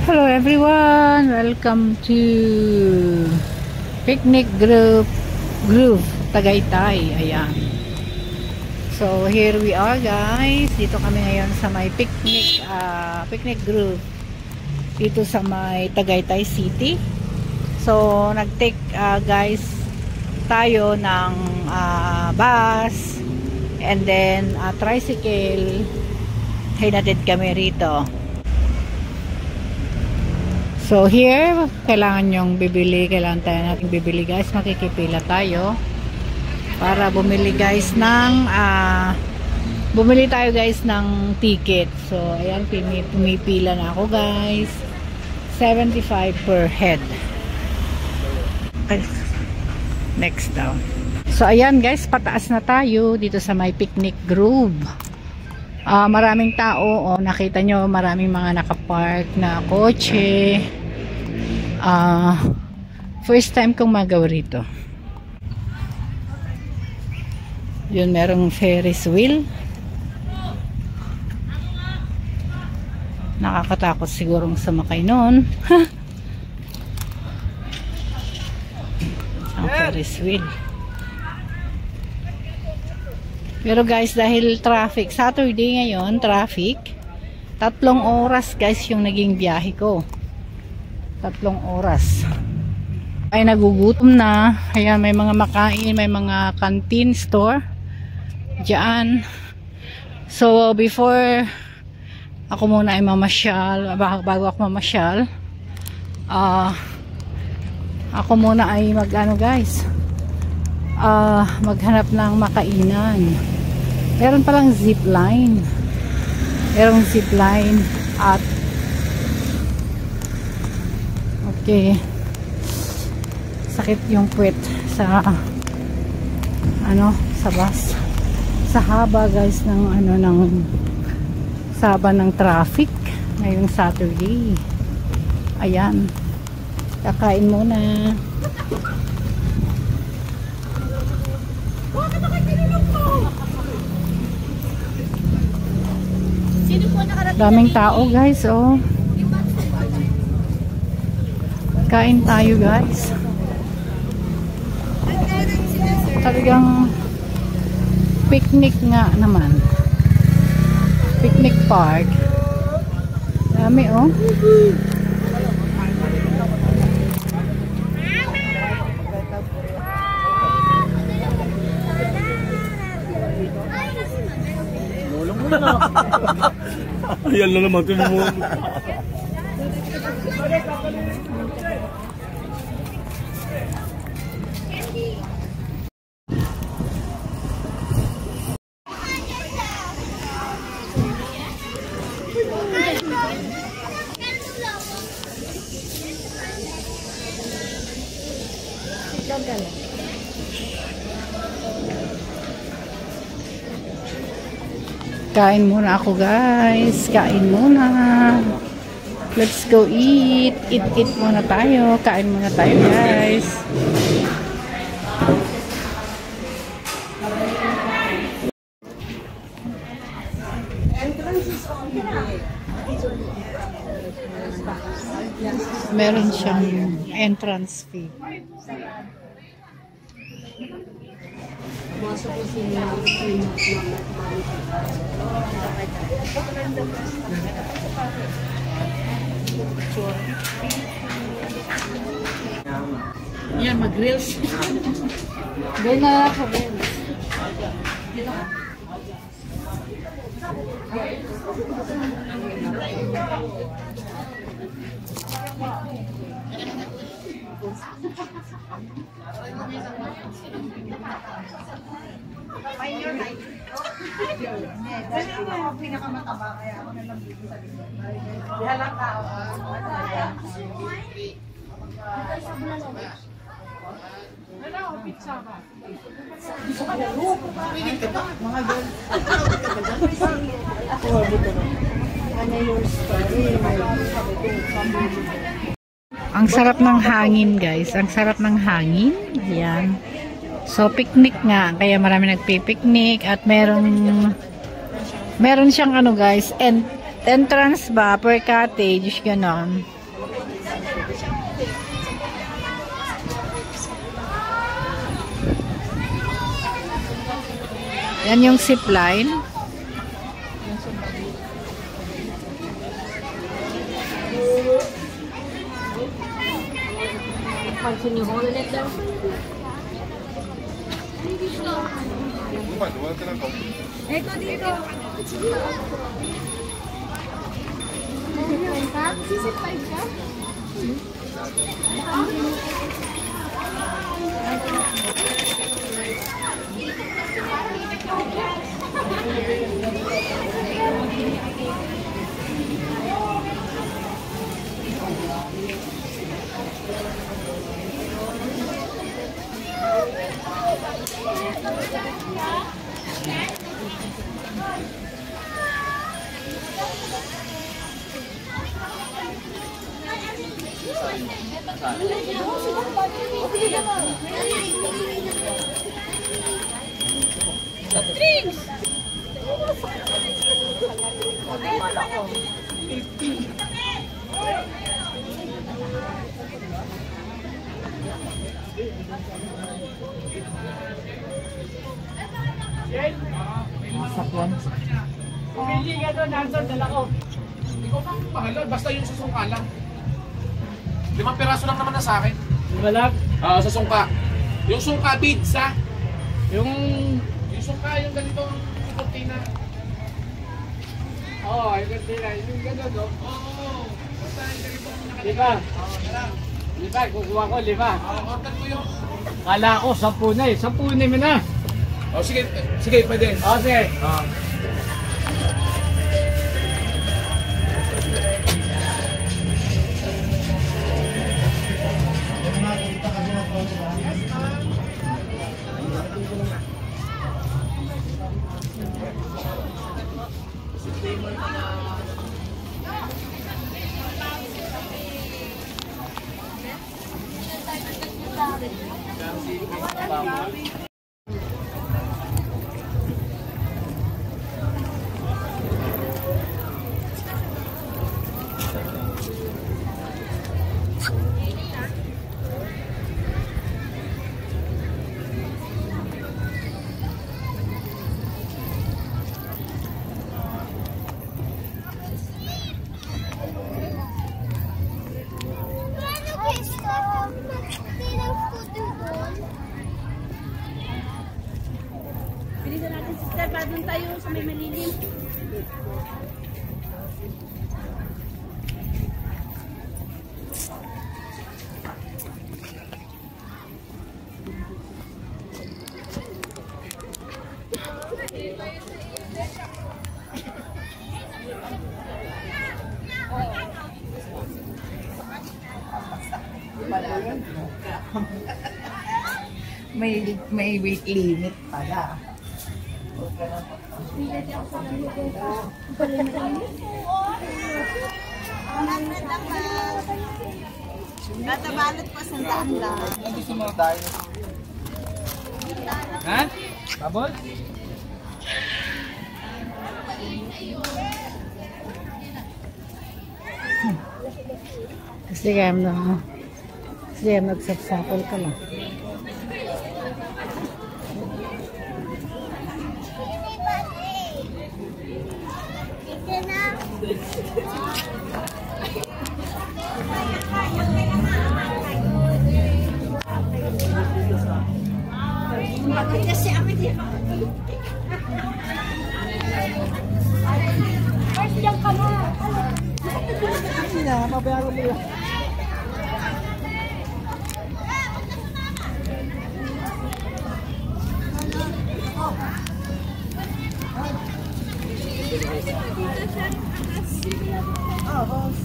Hello everyone, welcome to Picnic Grove Tagaytay. Ayan. So here we are guys. Dito kami ngayon sa may Picnic Grove dito sa may Tagaytay City. So nag-take guys tayo ng bus and then tricycle. Hinatid kami rito. So here, kailangan tayo nating bibili guys. Makikipila tayo para bumili tayo guys ng ticket. So ayan, pumipila na ako guys. 75 per head. Okay. Next down. So ayan guys, pataas na tayo dito sa may Picnic Grove. Maraming tao, nakita nyo maraming mga nakapark na kotse. First time kong magawa rito. Yun, merong Ferris wheel. Nakakatakot sigurong sumakay noon. Ang Ferris wheel. Pero guys, dahil traffic, Saturday ngayon, traffic, 3 oras guys yung naging biyahe ko. 3 oras. Ay nagugutom na. Ayan, may mga makain, may mga canteen store diyan. So before ako muna ay mamasyal, bago ako mamasyal, ako muna ay maghanap ng makainan. Meron palang zipline. Merong zipline at okay. Sakit yung puwet sa sa bus. Sa haba guys ng saba ng traffic ngayong Saturday. Ayan. Kakain muna. Daming tao guys, kain tayo guys. Talagang picnic nga naman. Picnic park. Dami Ayan na naman mo. Kain muna ako guys. Kain muna. Let's go eat. Eat muna tayo. Kain muna tayo guys. Meron siyang entrance fee. Yan, mag-grills. Doon na ako, grills. Pinakamataba kaya ako na lang dito sa likod. Halang tao. Pizza ba? Pinig ka ba? Mga girl. Ang sarap ng hangin guys. Ang sarap ng hangin. Ayan. So picnic nga. Kaya marami nagpipiknik. At meron siyang guys, entrance ba per cottage, ganon. Yan yung zipline. Pansin yung hole ulit daw. Ito dito. Sisip 5 ka? Pumili ka doon, Nanson, dala ko. Hindi ko pang mahal, basta yung susungka lang. 5 piraso lang naman na sa akin. Malak, Oo, sa sungka. Yung sungka beads, ha? yung... Yung sungka, yung ganitong kurtina. Oo, yung kantina, yung gano'n, no? Oo. Basta yung ganito ang nakalimutan. Lima. Oo, tara. Lima, kukuha ko, 5. Order ko yung... Kala ko, 10 na eh. 10 mo na. Oh, sige, sige, pwede. Okay. Bilisan natin sister, para doon tayo sa may malilim. May weight limit pala. Natabalot pa sa tanda. Ha? Babol? Kasi kaya nagsapsapol ka lang. Kasi ako din. First diyan ka na. Hindi na, mabayaran mo lang. Oh, boss.